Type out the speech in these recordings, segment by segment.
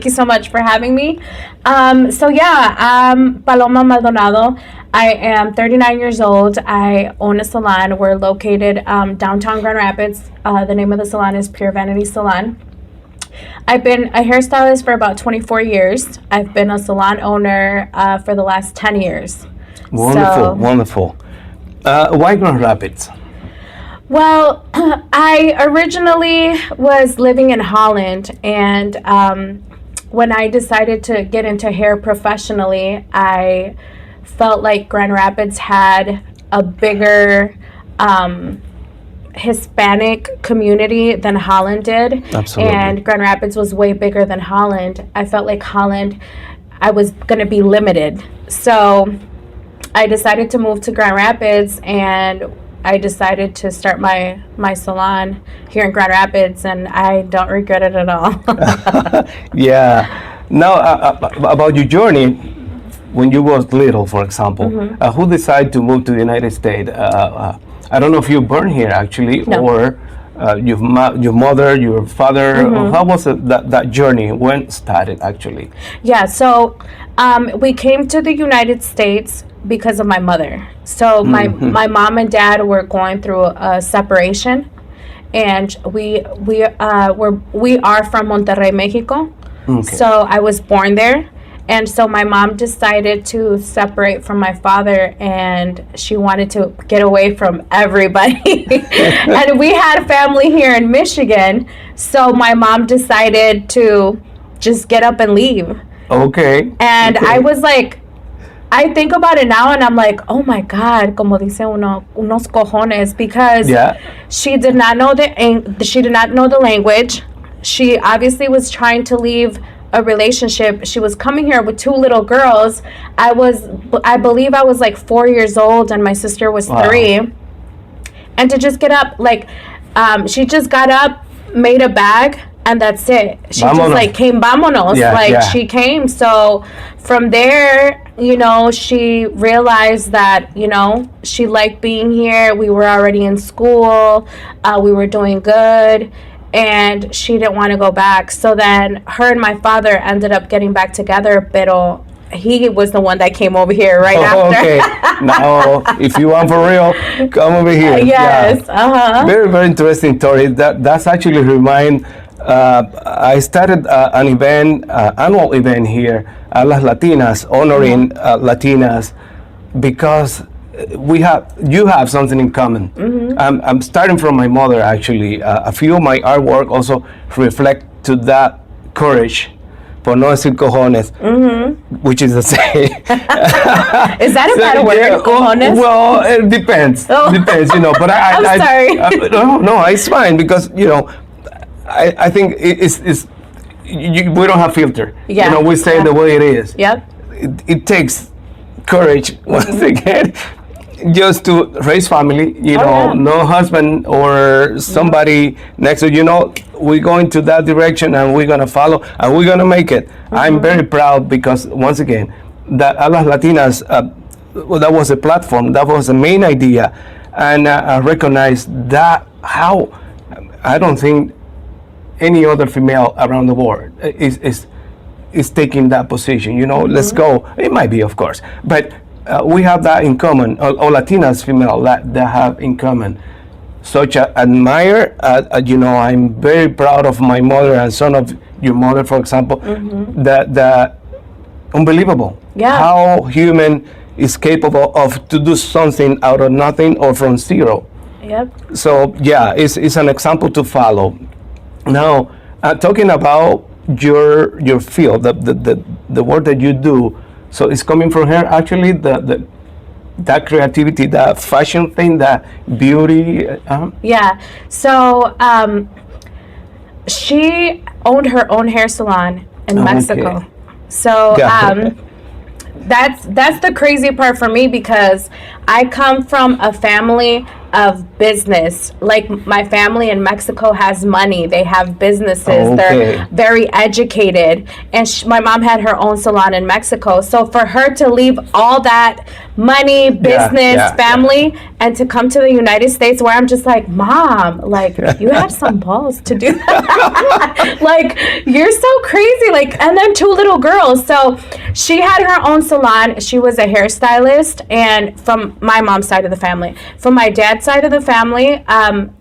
Thank you so much for having me. I'm Paloma Maldonado. I am 39 years old. I own a salon. We're located downtown Grand Rapids. The name of the salon is Pure Vanity Salon. I've been a hairstylist for about 24 years. I've been a salon owner for the last 10 years. Wonderful. Why Grand Rapids? Well, I originally was living in Holland, and when I decided to get into hair professionally, I felt like Grand Rapids had a bigger Hispanic community than Holland did. Absolutely. And Grand Rapids was way bigger than Holland. I felt like Holland, I was going to be limited. So I decided to move to Grand Rapids, and I decided to start my salon here in Grand Rapids, and I don't regret it at all. Yeah. Now, about your journey, when you was little, for example, who decided to move to the United States? I don't know if you were born here, actually, No. or your mother, your father. How was that journey? When started, actually? Yeah, so we came to the United States because of my mother. So my mom and dad were going through a separation, and we are from Monterrey, Mexico. Okay. So I was born there, and so my mom decided to separate from my father, and she wanted to get away from everybody. And we had family here in Michigan, so my mom decided to just get up and leave. Okay. And okay. I was like, I think about it now, and I'm like, oh my God, como dice uno, unos cojones, because she did not know the language. She obviously was trying to leave a relationship. She was coming here with two little girls. I believe I was like 4 years old, and my sister was 3. And to just get up, like, she just got up, made a bag, and that's it. She just like came, vámonos. She came. So from there, she realized that, she liked being here. We were already in school. We were doing good. And she didn't want to go back. So then her and my father ended up getting back together, pero he was the one that came over here after. Okay. Now, if you want for real, come over here. Yes. Yeah. Very, very interesting story. That's actually remind. I started an event, annual event here, Las Latinas, honoring Latinas, because you have something in common. I'm starting from my mother, actually. A few of my artwork also reflect to that courage, por no decir cojones, which is the same. Is that a bad word, cojones? Well, it depends. Depends, but I'm sorry. No, it's fine, because, I think we don't have filter. Yeah. We say the way it is. Yep. It takes courage, once again, just to raise family, no husband or somebody next to we're going to that direction, and we're going to follow, and we're going to make it. I'm very proud, because once again, that Las Latinas, that was a platform, that was the main idea, and I recognize that how I don't think any other female around the world is taking that position. Let's go. It might be, of course, but we have that in common, or Latinas female that have in common. Such admire, I'm very proud of my mother and son of your mother, for example. That unbelievable. Yeah. How human is capable of to do something out of nothing or from zero. Yep. So it's an example to follow. Now, talking about your field, the work that you do. So it's coming from her, actually, that creativity, that fashion thing, that beauty. Yeah. So she owned her own hair salon in Mexico. Okay. So that's the crazy part for me, because I come from a family of business. Like my family in Mexico has money. They have businesses. Okay. They're very educated. And my mom had her own salon in Mexico. So for her to leave all that money, business, family, and to come to the United States where I'm just like, Mom, like you have some balls to do that. Like you're so crazy. Like, and then 2 little girls. So she had her own salon. She was a hairstylist, and from my mom's side of the family. From my dad's side of the family,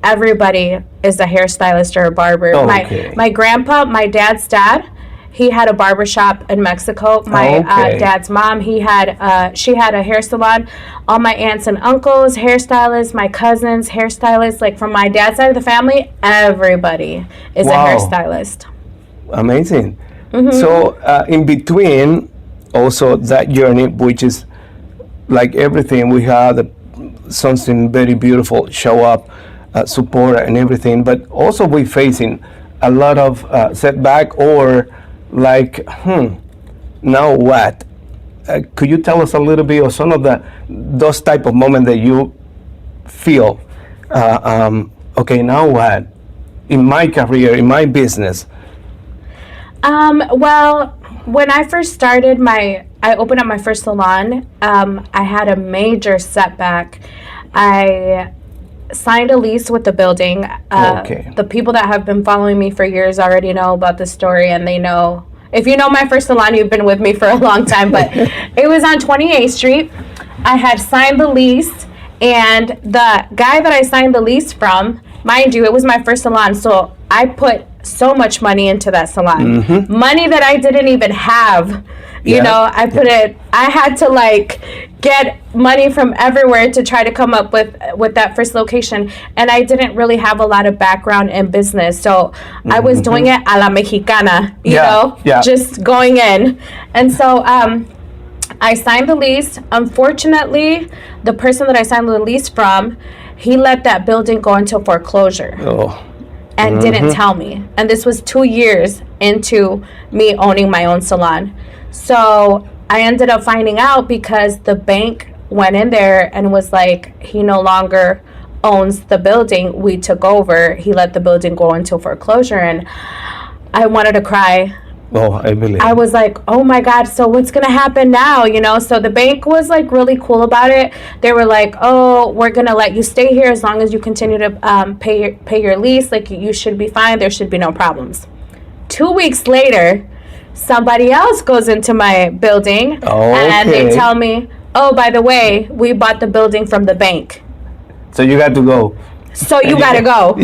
everybody is a hairstylist or a barber. Okay. My grandpa, my dad's dad, he had a barber shop in Mexico. My dad's mom, she had a hair salon. All my aunts and uncles, hairstylists. My cousins, hairstylists. Like from my dad's side of the family, everybody is a hairstylist. Amazing. So in between, also that journey, which is like everything, we had something very beautiful show up, support and everything, but also we're facing a lot of setback or like, now what? Could you tell us a little bit of some of those type of moments that you feel, okay, now what? In my career, in my business? Well, when I first started I opened up my first salon, I had a major setback. I signed a lease with the building. The people that have been following me for years already know about the story, and they know. If you know my first salon, you've been with me for a long time, but it was on 28th Street. I had signed the lease, and the guy that I signed the lease from, mind you, it was my first salon, so I put so much money into that salon. Money that I didn't even have. You know, I had to like get money from everywhere to try to come up with that first location. And I didn't really have a lot of background in business. So I was doing it a la mexicana, you know, just going in. And so I signed the lease. Unfortunately, the person that I signed the lease from, he let that building go into foreclosure. And didn't tell me. And this was 2 years into me owning my own salon. So I ended up finding out because the bank went in there and was like, he no longer owns the building. We took over. He let the building go into foreclosure. And I wanted to cry. I believe. I was like, oh my God, so what's going to happen now? You know, so the bank was like really cool about it. They were like, oh, we're going to let you stay here as long as you continue to pay your lease. Like you should be fine. There should be no problems. 2 weeks later, somebody else goes into my building and they tell me, oh, by the way, we bought the building from the bank. So you got to go. So you got to go.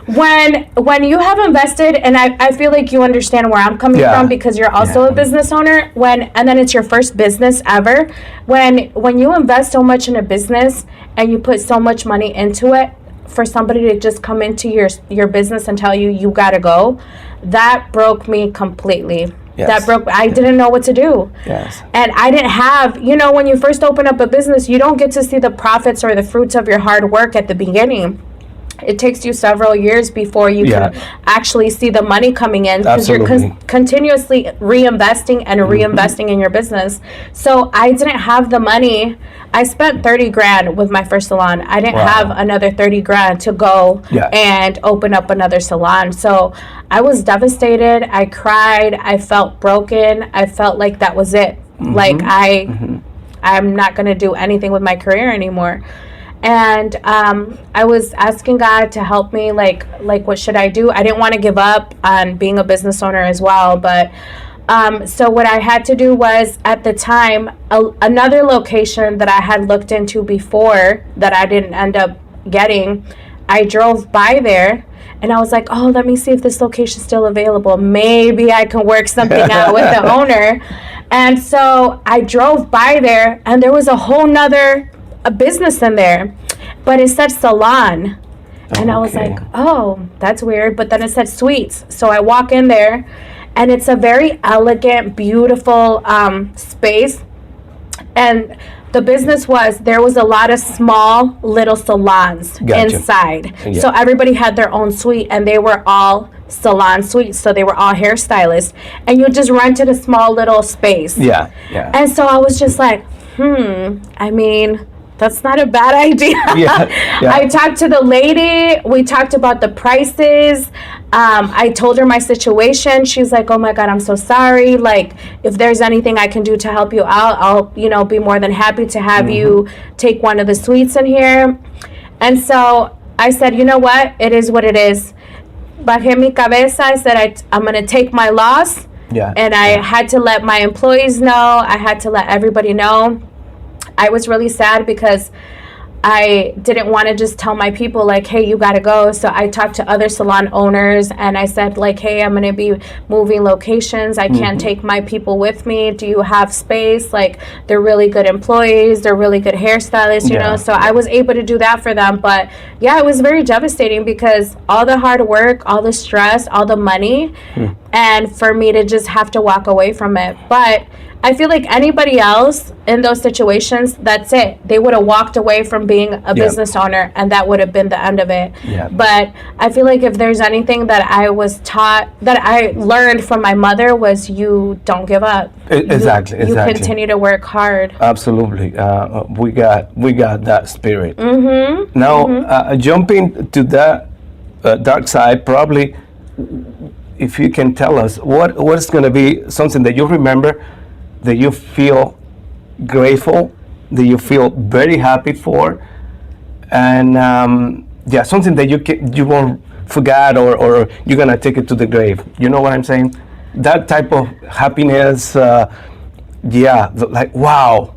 When you have invested, and I feel like you understand where I'm coming from because you're also a business owner, and then it's your first business ever, when you invest so much in a business and you put so much money into it, for somebody to just come into your business and tell you got to go, that broke me completely. I didn't know what to do. And I didn't have, when you first open up a business, you don't get to see the profits or the fruits of your hard work at the beginning. It takes you several years before you can actually see the money coming in because you're continuously reinvesting and reinvesting in your business. So I didn't have the money. I spent $30,000 with my first salon. I didn't have another $30,000 to go and open up another salon. So I was devastated. I cried. I felt broken. I felt like that was it. Like I'm not going to do anything with my career anymore. And I was asking God to help me, like what should I do? I didn't want to give up on being a business owner as well. But so what I had to do was, at the time, another location that I had looked into before that I didn't end up getting, I drove by there and I was like, oh, let me see if this location's still available. Maybe I can work something out with the owner. And so I drove by there and there was a whole nother business in there, but it said salon. And I was like, oh, that's weird. But then it said suites. So I walk in there and it's a very elegant, beautiful space. And the business there was a lot of small little salons inside. So everybody had their own suite and they were all salon suites. So they were all hairstylists. And you just rented a small little space. And so I was just like, I mean, that's not a bad idea. I talked to the lady. We talked about the prices. I told her my situation. She's like, oh my God, I'm so sorry. Like, if there's anything I can do to help you out, I'll, be more than happy to have you take one of the suites in here. And so I said, you know what? It is what it is. Bajé mi cabeza. I said, I'm going to take my loss. And I had to let my employees know. I had to let everybody know. I was really sad because I didn't want to just tell my people, like, hey, you got to go. So I talked to other salon owners and I said, like, hey, I'm going to be moving locations. I can't take my people with me. Do you have space? Like, they're really good employees. They're really good hairstylists, you know. So I was able to do that for them. But, yeah, it was very devastating because all the hard work, all the stress, all the money, and for me to just have to walk away from it. But I feel like anybody else in those situations, that's it. They would have walked away from being a business owner, and that would have been the end of it. But I feel like if there's anything that I was taught, that I learned from my mother, was you don't give up. Exactly. You continue to work hard. Absolutely. We got that spirit. Now, jumping to that dark side, probably, if you can tell us, what's going to be something that you remember that you feel grateful, that you feel very happy for, and something that you won't forget or you're gonna take it to the grave. You know what I'm saying? That type of happiness, like wow.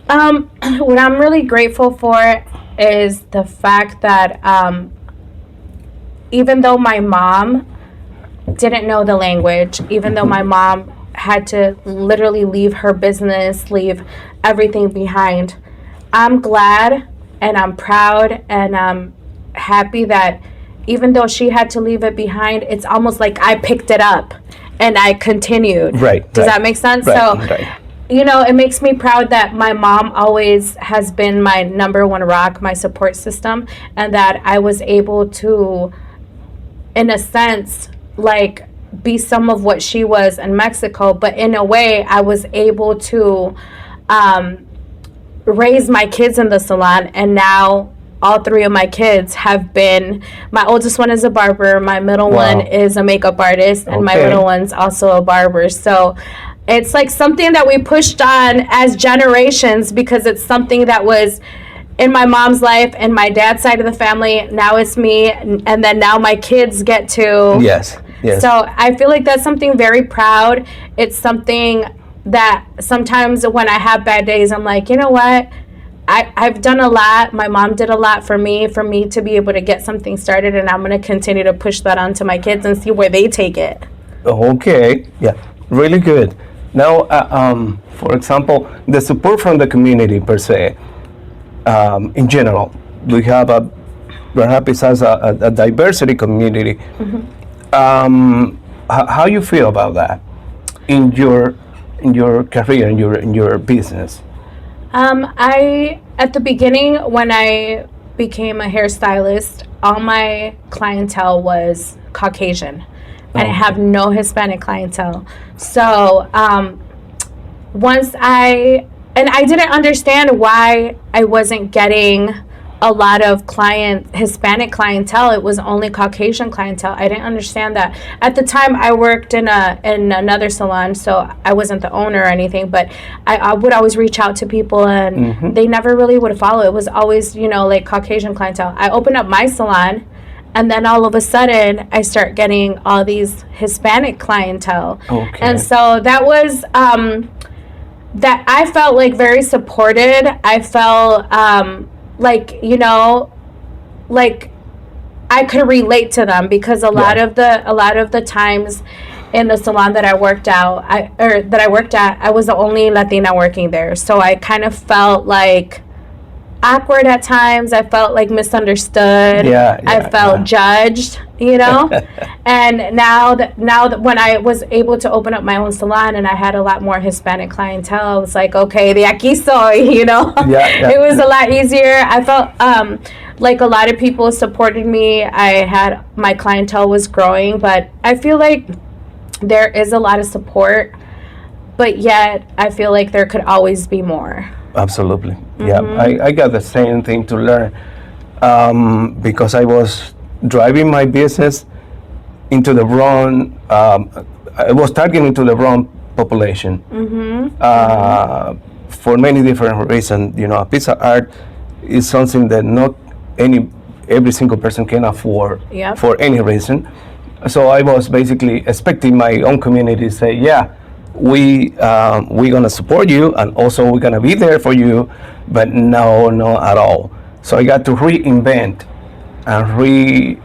What I'm really grateful for is the fact that even though my mom didn't know the language, even though my mom had to literally leave her business, leave everything behind, I'm glad and I'm proud and I'm happy that even though she had to leave it behind, it's almost like I picked it up and I continued. Does that make sense? It makes me proud that my mom always has been my number one rock, my support system, and that I was able to, in a sense, like, be some of what she was in Mexico, but in a way I was able to raise my kids in the salon, and now all three of my kids have been, my oldest one is a barber, my middle one is a makeup artist, and my little one's also a barber. So it's like something that we pushed on as generations because it's something that was in my mom's life and my dad's side of the family. Now it's me, and then now my kids get to. Yes. So I feel like that's something very proud. It's something that sometimes when I have bad days, I'm like, you know what? I've done a lot. My mom did a lot for me to be able to get something started, and I'm going to continue to push that onto my kids and see where they take it. Okay. Yeah. Really good. Now, for example, the support from the community per se, in general, we have perhaps besides a diversity community. How you feel about that in your career, in your business? At the beginning, when I became a hairstylist, all my clientele was Caucasian, and I have no Hispanic clientele. So I didn't understand why I wasn't getting a lot of Hispanic clientele. It was only Caucasian clientele. I didn't understand that. At the time, I worked in another salon, so I wasn't the owner or anything, but I would always reach out to people, and they never really would follow. It was always, like Caucasian clientele. I opened up my salon, and then all of a sudden, I start getting all these Hispanic clientele. And so that was... that I felt like very supported. I felt like I could relate to them because a lot of the times in the salon that I worked at, I was the only Latina working there. So I kind of felt like awkward at times. I felt like misunderstood. I felt judged, And now that when I was able to open up my own salon and I had a lot more Hispanic clientele, I was like, okay, de aquí soy, It was a lot easier. I felt like a lot of people supported me. My clientele was growing, but I feel like there is a lot of support, but yet I feel like there could always be more. Absolutely. Yeah, I got the same thing to learn because I was driving my business into the wrong, I was targeting to the wrong population for many different reasons. You know, a piece of art is something that not every single person can afford for any reason. So I was basically expecting my own community to say, yeah, we're gonna support you, and also we're gonna be there for you, but no, not at all. So I got to reinvent and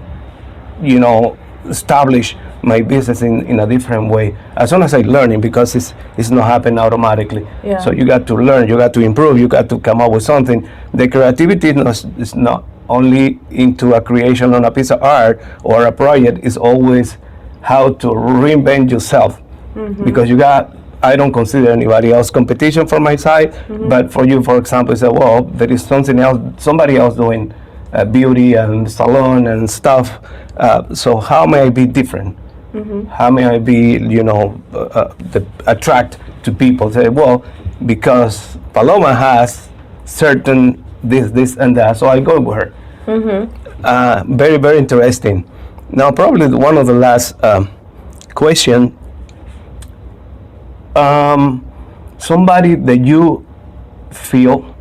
establish my business in a different way. As soon as I learning, because it's not happening automatically. Yeah. So you got to learn, you got to improve, you got to come up with something. The creativity is not only into a creation on a piece of art or a project. It's always how to reinvent yourself. Because I don't consider anybody else competition from my side, but for you, for example, you say, well, there is somebody else doing beauty and salon and stuff. So how may I be different? How may I be, attract to people? Say, well, because Paloma has certain this and that, so I go with her. Very, very interesting. Now, probably one of the last question. Somebody that you feel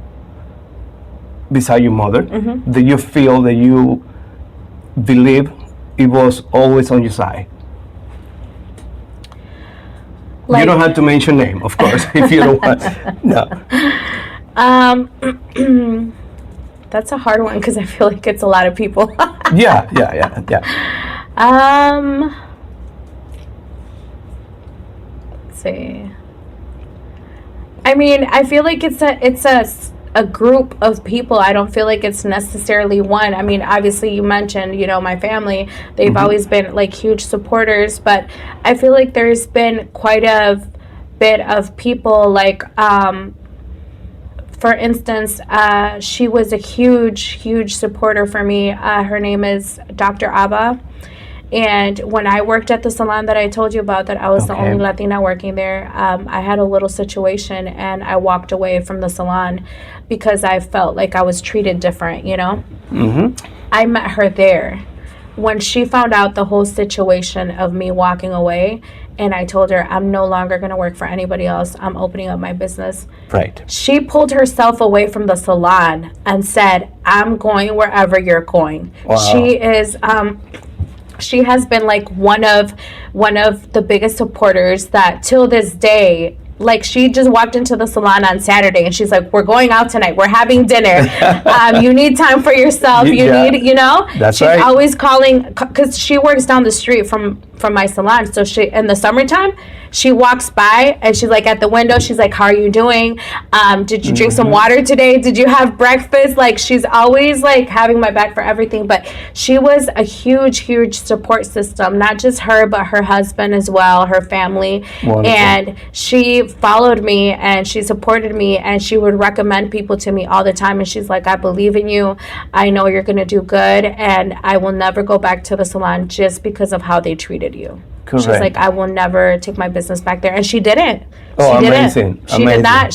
beside your mother, that you feel that you believe it was always on your side. You don't have to mention name, of course, if you don't want. No. That's a hard one because I feel like it's a lot of people. Yeah. Let's see. I mean, I feel like it's a group of people. I don't feel like it's necessarily one. I mean, obviously you mentioned, my family, they've always been like huge supporters, but I feel like there's been quite a bit of people like, for instance, she was a huge supporter for me. Her name is Dr. Abba. And when I worked at the salon that I told you about, that I was the only Latina working there, I had a little situation and I walked away from the salon because I felt like I was treated different, I met her there. When she found out the whole situation of me walking away, and I told her, I'm no longer going to work for anybody else. I'm opening up my business. Right. She pulled herself away from the salon and said, I'm going wherever you're going. Wow. She has been like one of the biggest supporters that till this day, like she just walked into the salon on Saturday and she's like, we're going out tonight. We're having dinner. You need time for yourself. That's she's right. always calling because she works down the street from my salon. So she, in the summertime, she walks by and she's like at the window. She's like, how are you doing? Did you drink some water today? Did you have breakfast? Like she's always like having my back for everything. But she was a huge support system, not just her, but her husband as well, her family. Wonderful. And she followed me and she supported me and she would recommend people to me all the time. And she's like, I believe in you. I know you're going to do good. And I will never go back to the salon just because of how they treated you. Correct. She's like, I will never take my business back there. And she didn't. Oh, she amazing. Didn't. She did not.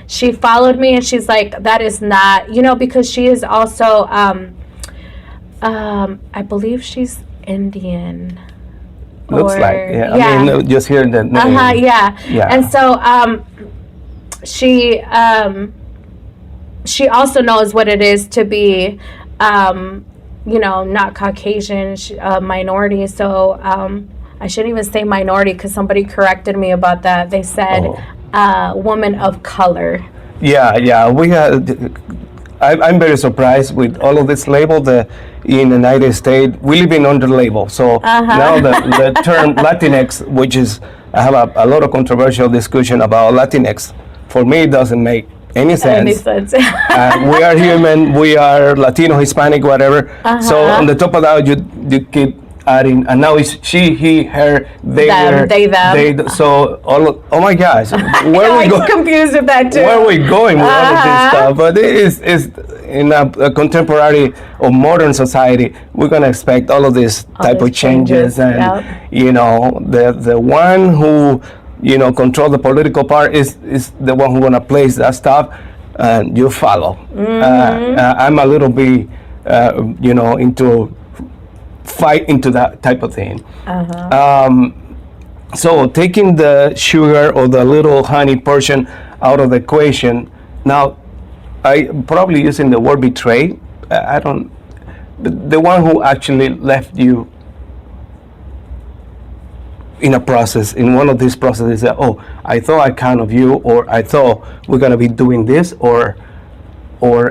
She followed me and she's like, that is not, because she is also, I believe she's Indian. Looks like, yeah. I mean, just hearing the name. Yeah. And so she also knows what it is to be, not Caucasian, minority. So I shouldn't even say minority because somebody corrected me about that. They said woman of color. Yeah. We had. I'm very surprised with all of this label that in the United States we live in under label. So now the term Latinx, which is, I have a lot of controversial discussion about Latinx. For me, it doesn't make any sense. We are human. We are Latino, Hispanic, whatever. So on the top of that, you keep adding, and now it's she, he, her, they, them, they. So oh my gosh, where are we going? I'm confused with that too. Where are we going with all of this stuff? But it is in a contemporary or modern society, we're gonna expect all of this type of changes, and the one who control the political part is the one who gonna place that stuff. and you follow. I'm a little bit, into fight into that type of thing. So taking the sugar or the little honey portion out of the equation, now I probably using the word betray. I don't. The one who actually left you in a process, in one of these processes, that, oh, I thought I count of you, or I thought we're gonna be doing this, or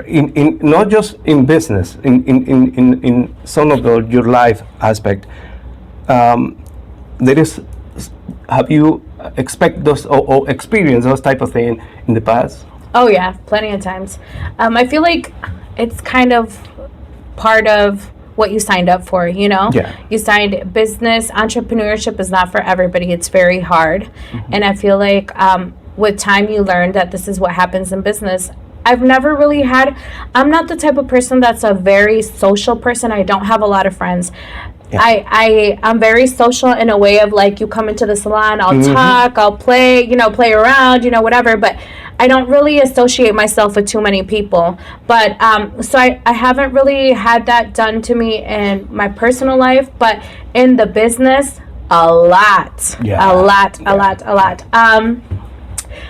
in not just in business, in some of your life aspect. There is, have you expect those or experience those type of thing in the past? Oh yeah, plenty of times. I feel like it's kind of part of what you signed up for, you know? Yeah. You signed business, entrepreneurship is not for everybody. It's very hard. And I feel like with time you learn that this is what happens in business. I've never really I'm not the type of person that's a very social person. I don't have a lot of friends. Yeah. I'm very social in a way of like, you come into the salon, I'll talk, I'll play around, whatever, but I don't really associate myself with too many people. But so I haven't really had that done to me in my personal life, but in the business, a lot.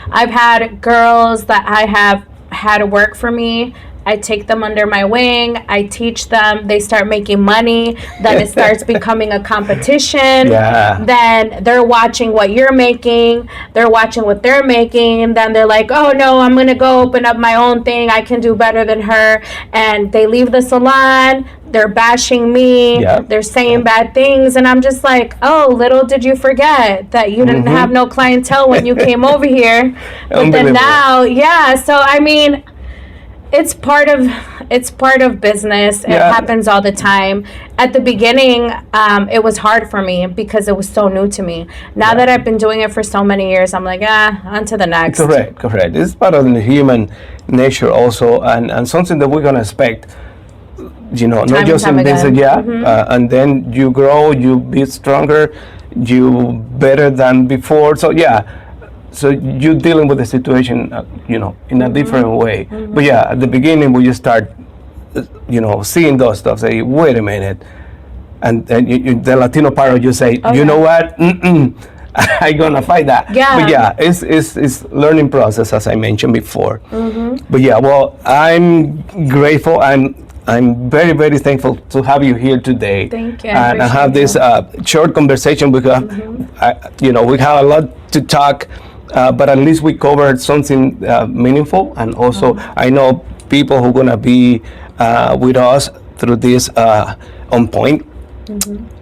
I've had girls that I have had to work for me. I take them under my wing. I teach them. They start making money. Then it starts becoming a competition. Yeah. Then they're watching what you're making. They're watching what they're making. And then they're like, oh, no, I'm going to go open up my own thing. I can do better than her. And they leave the salon. They're bashing me. Yeah. They're saying bad things. And I'm just like, oh, little did you forget that you didn't have no clientele when you came over here. But then now, so I mean, it's part of business. It happens all the time. At the beginning, it was hard for me because it was so new to me. Now that I've been doing it for so many years, I'm like, on to the next. Correct. It's part of the human nature also, and something that we're gonna expect. Not just in business, and then you grow, you be stronger, you better than before. So you're dealing with the situation, in a different way. But at the beginning, when you start, seeing those stuff, say, wait a minute, and the Latino part of you say, know what, I'm gonna fight that. But it's learning process, as I mentioned before. But well, I'm grateful. I'm very, very thankful to have you here today. Thank you. And I have this short conversation because, we have a lot to talk. But at least we covered something meaningful, and also I know people who are gonna be with us through this on point,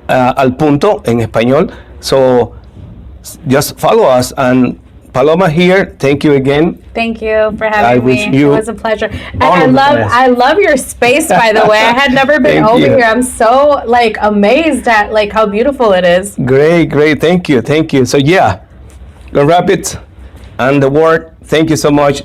al punto en español. So just follow us, and Paloma here. Thank you again. Thank you for having me. It was a pleasure, and I love your space. By the way, I had never been over here. I'm so amazed at how beautiful it is. Great. Thank you. So gonna wrap it and the word. Thank you so much.